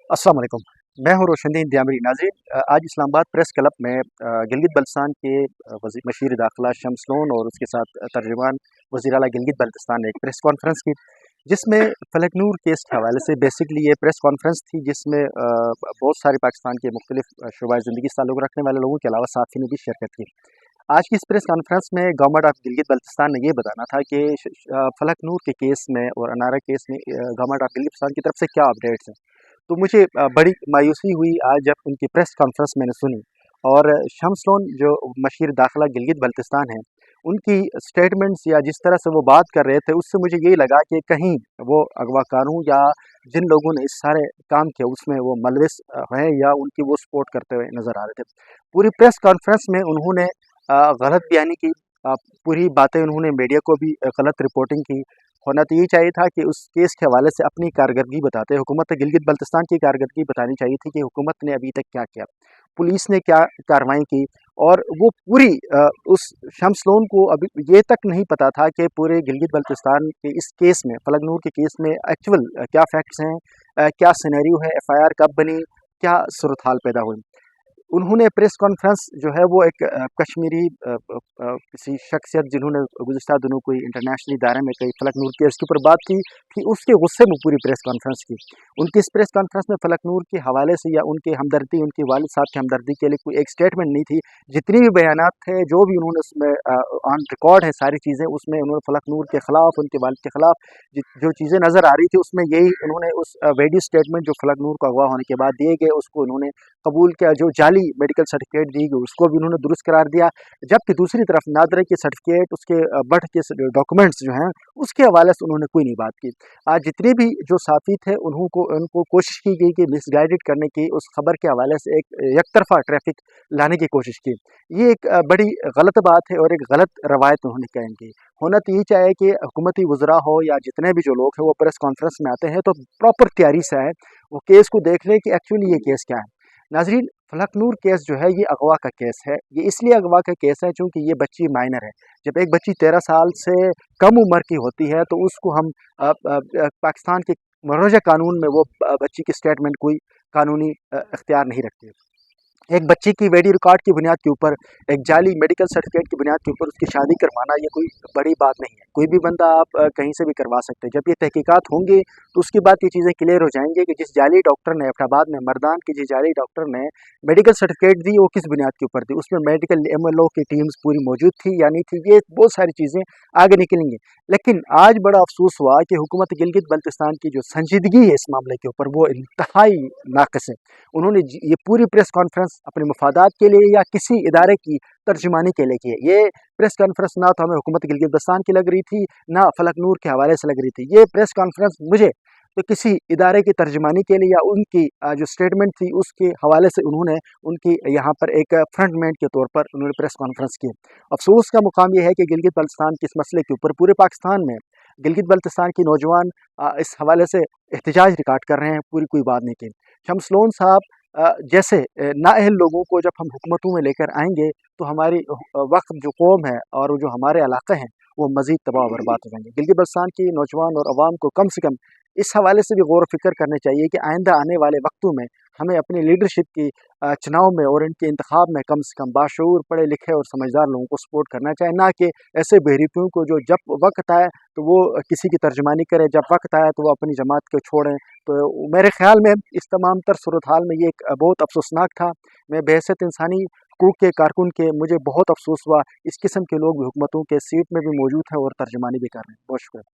अस्सलाम वालेकुम। मैं हूँ रोशनदीन दियामरी। नाज़रीन, आज इस्लामाबाद प्रेस क्लब में गिलगित बल्तिस्तान के मशीर दाखिला शम्स लोन और उसके साथ तर्जुमान वज़ीर आला गिलगित बल्तिस्तान ने एक प्रेस कॉन्फ्रेंस की, जिसमें फलकनूर केस के हवाले से बेसिकली ये प्रेस कॉन्फ्रेंस थी, जिसमें बहुत सारे पाकिस्तान के मुख्तलिफ शुबाए ज़िंदगी से ताल्लुक़ रखने वाले लोगों के अलावा साथी ने भी शिरकत की। आज की इस प्रेस कॉन्फ्रेंस में गवर्नमेंट ऑफ गिलगित बल्तिस्तान ने ये बताना था कि फलकनूर के केस में और अनारा केस में गवर्नमेंट ऑफ गिलगित बल्तिस्तान की तरफ से क्या अपडेट्स हैं। तो मुझे बड़ी मायूसी हुई आज जब उनकी प्रेस कॉन्फ्रेंस मैंने सुनी, और शम्स लोन जो मशीर दाखिला गिलगित बल्तिस्तान है, उनकी स्टेटमेंट्स या जिस तरह से वो बात कर रहे थे, उससे मुझे यही लगा कि कहीं वो अगवा कानून या जिन लोगों ने इस सारे काम किया उसमें वो मुलविस हैं या उनकी वो सपोर्ट करते हुए नज़र आ रहे थे। पूरी प्रेस कॉन्फ्रेंस में उन्होंने गलत बयानी की, पूरी बातें उन्होंने मीडिया को भी गलत रिपोर्टिंग की। होना तो यही चाहिए था कि उस केस के हवाले से अपनी कारकर्दगी बताते, हुकूमत गिलगित बल्तिस्तान की कारकर्दगी बतानी चाहिए थी कि हुकूमत ने अभी तक क्या किया, पुलिस ने क्या कार्रवाई की। और वो पूरी उस शम्स लोन को अभी ये तक नहीं पता था कि पूरे गिलगित बल्तिस्तान के इस केस में, फलकनूर के केस में एक्चुअल क्या फैक्ट्स हैं, क्या सिनेरियो है, एफआईआर कब बनी, क्या सूरत हाल पैदा हुई। उन्होंने प्रेस कॉन्फ्रेंस जो है वो एक कश्मीरी किसी शख्सियत जिन्होंने गुज़िश्ता दिनों कोई इंटरनेशनल इदारे में कई फलकनूर केस के ऊपर बात की थी, उसके गुस्से में पूरी प्रेस कॉन्फ्रेंस की। उनकी इस प्रेस कॉन्फ्रेंस में फलकनूर के हवाले से या उनके हमदर्दी, उनके वालिद साहब की हमदर्दी के लिए कोई एक स्टेटमेंट नहीं थी। जितनी भी बयानात थे, जो भी उन्होंने उसमें ऑन रिकॉर्ड है सारी चीज़ें, उसमें उन्होंने फलकनूर के ख़िलाफ़, उनके वालिद के ख़िलाफ़ जो चीज़ें नज़र आ रही थी, उसमें यही उन्होंने उस वीडियो स्टेटमेंट जो फलकनूर को अगवा होने के बाद दिए गए, उसको उन्होंने कबूल किया। जो जाली मेडिकल सर्टिफिकेट दी गई उसको भी उन्होंने दुरुस्त करार दिया, जबकि दूसरी तरफ नादरे के सर्टिफिकेट, उसके बर्थ के डॉक्यूमेंट्स जो हैं, उसके हवाले से उन्होंने कोई नहीं बात की। आज जितने भी जो साथी थे उनको कोशिश की गई कि मिसगाइडेड करने की, उस खबर के हवाले से एक एकतरफा ट्रैफिक लाने की कोशिश की। ये एक बड़ी गलत बात है और एक गलत रवायत उन्होंने कायम की। होना तो यही चाहिए कि हुकूमती वज़रा हो या जितने भी जो लोग हैं वो प्रेस कॉन्फ्रेंस में आते हैं तो प्रॉपर तैयारी से आए, वो केस को देख लें कि एक्चुअली ये केस क्या है। नाज़रीन, फलकनूर केस जो है ये अगवा का केस है। ये इसलिए अगवा का केस है क्योंकि ये बच्ची माइनर है। जब एक बच्ची 13 साल से कम उम्र की होती है तो उसको हम पाकिस्तान के मरोजा कानून में वो बच्ची की स्टेटमेंट कोई कानूनी इख्तियार नहीं रखती। एक बच्ची की वीडियो रिकॉर्ड की बुनियाद के ऊपर, एक जाली मेडिकल सर्टिफिकेट की बुनियाद के ऊपर उसकी शादी करवाना ये कोई बड़ी बात नहीं है। कोई भी बंदा आप कहीं से भी करवा सकते हैं। जब ये तहकीकात होंगी तो उसके बाद ये चीज़ें क्लियर हो जाएंगी कि जिस जाली डॉक्टर ने फैसलाबाद में मर्दान की जिस जाली डॉक्टर ने मेडिकल सर्टिफिकेट दी वो किस बुनियाद के ऊपर दी, उसमें मेडिकल एमएलओ की टीम्स पूरी मौजूद थी या नहीं थी, ये बहुत सारी चीज़ें आगे निकलेंगी। लेकिन आज बड़ा अफसोस हुआ कि हुकूमत गिलगित बल्तिस्तान की जो संजीदगी है इस मामले के ऊपर वो इंतहाई नाक़िस है। उन्होंने ये पूरी प्रेस कॉन्फ्रेंस अपने मफादात के लिए या किसी इदारे की तर्जुमानी के लिए की है। ये प्रेस कॉन्फ्रेंस ना तो हमें हुकूमत गिलगित बल्तिस्तान की लग रही थी, ना फलकनूर के हवाले से लग रही थी। ये प्रेस कॉन्फ्रेंस मुझे तो किसी इदारे की तर्जुमानी के लिए या उनकी जो स्टेटमेंट थी उसके हवाले से उन्होंने उनकी यहाँ पर एक फ्रंटमैन के तौर पर उन्होंने प्रेस कॉन्फ्रेंस की। अफसोस का मुकाम यह है कि गिलगित बल्तिस्तान के इस मसले के ऊपर पूरे पाकिस्तान में गिलगित बल्तिस्तान की नौजवान इस हवाले से एहतजाज रिकॉर्ड कर रहे हैं, पूरी कोई बात नहीं की। शम्स लोन साहब जैसे नाअहल लोगों को जब हम हुकूमतों में लेकर आएंगे तो हमारी वक्त जो कौम है और जो हमारे इलाके हैं वो मज़ीद तबाह बर्बाद हो जाएंगे। गिलगित बल्तिस्तान की नौजवान और अवाम को कम से कम इस हवाले से भी गौर फ़िक्र करने चाहिए कि आइंदा आने वाले वक्तों में हमें अपनी लीडरशिप की चुनाव में और इनके इंतखाब में कम से कम बाशऊर, पढ़े लिखे और समझदार लोगों को सपोर्ट करना चाहिए, ना कि ऐसे बहरीपियों को जो जब वक्त आए तो वो किसी की तर्जमानी करे, जब वक्त आया तो वो अपनी जमात को छोड़ें। तो मेरे ख्याल में इस तमाम तर सूरत हाल में ये एक बहुत अफसोसनाक था। मैं बहैसियत इंसानी हकूक़ के कारकुन के मुझे बहुत अफसोस हुआ, इस किस्म के लोग भी हुकूमतों के सीट में भी मौजूद हैं और तर्जमानी भी कर रहे हैं। बहुत शुक्रिया।